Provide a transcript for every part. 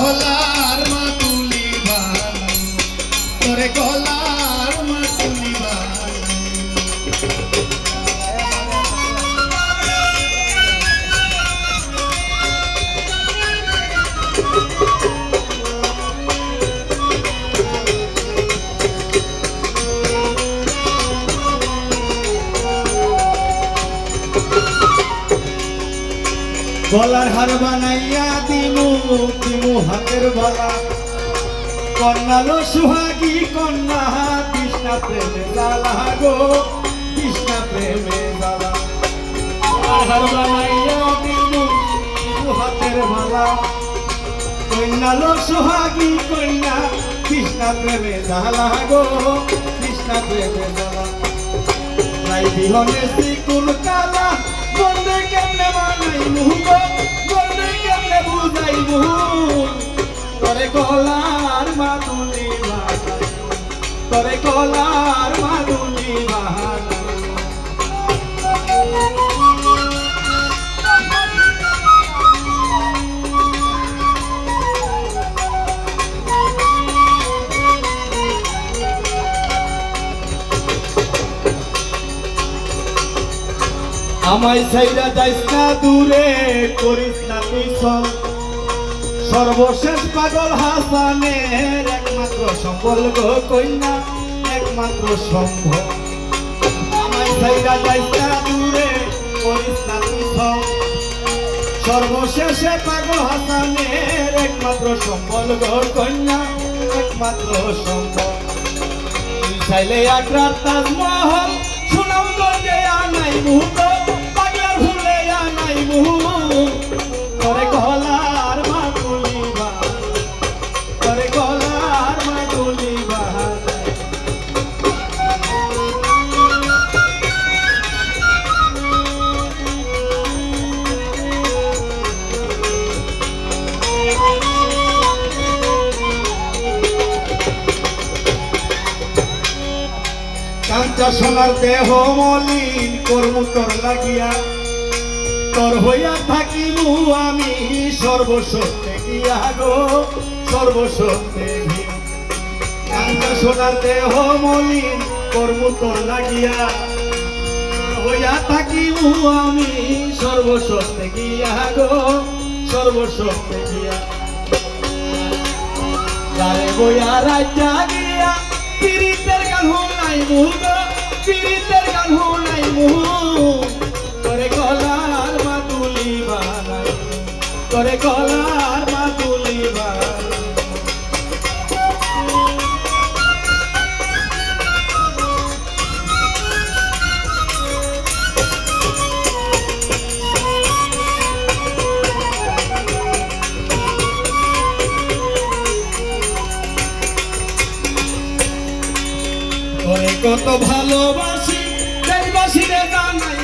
গলার মাতুলি বানাই তোরে গলার মাতুলি বানাই গলার হার বানাইয়া দিমু দিমু হাতের বালা কন্যালো সুহাগী কন্যা কৃষ্ণা প্রেমে জ্বালা গো কৃষ্ণা প্রেমে জ্বালা গলার হার বানাইয়া দিমু দিমু হাতের বালা কন্যালো সুহাগী কন্যা কৃষ্ণা প্রেমে জ্বালা গো কৃষ্ণা প্রেমে জ্বালা নাই বিহনে শ্রীকুল কালা বন্দে কেমনে বানাই মুহ বন্দে কেমনে বুঝাই মুহ তোরে গলার মাতুলি বানাই তোরে গলার মাতুলি বানাই আমায় ছাইরা যাইস না দূরে করিস না তুই সব সর্বশেষ পাগল হাসানের একমাত্র সম্বল গো কন্যা একমাত্র সম্ভব আমায় ছাইরা যাইস না দূরে করিস না তুই সব সর্বশেষে পাগল হাসানের একমাত্র সম্বল গো কন্যা একমাত্র সম্ভব তুই চাইলে আগ্রার তাজমহল সুনামগঞ্জে আনাই মুহূর্ত তোরে গলার মাতুলি বানাই তোরে গলার মাতুলি বানাই কাঞ্চা সোনার দেহ মলিন কর্মু তোর লাগিয়া তোর হইয়া থাকিমু আমি সর্বসত্যে গিয়া গো সর্বসত্যে কাঞ্চা সোনার দেহ মলিন কর্মু তোর লাগিয়া হইয়া থাকিমু আমি সর্বসত্যে গিয়া গো সর্বসত্যে গিয়া গায়ে বইয়া রাজা গিয়া পীড়িতের গান হুনাই মুহ পীড়িতের গান হুনাই মুহ তোরে গলার মাতুলি বানাই তোরে গলার মাতুলি বানাই তোরে কত ভালোবাসি দেশবাসী রে জানাই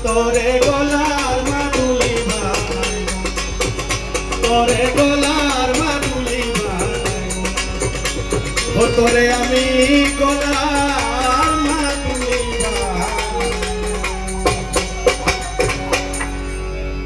তোরে গলার মাতুলি বানাই তোরে গলার মাতুলি বানাই ও তোরে আমি গলার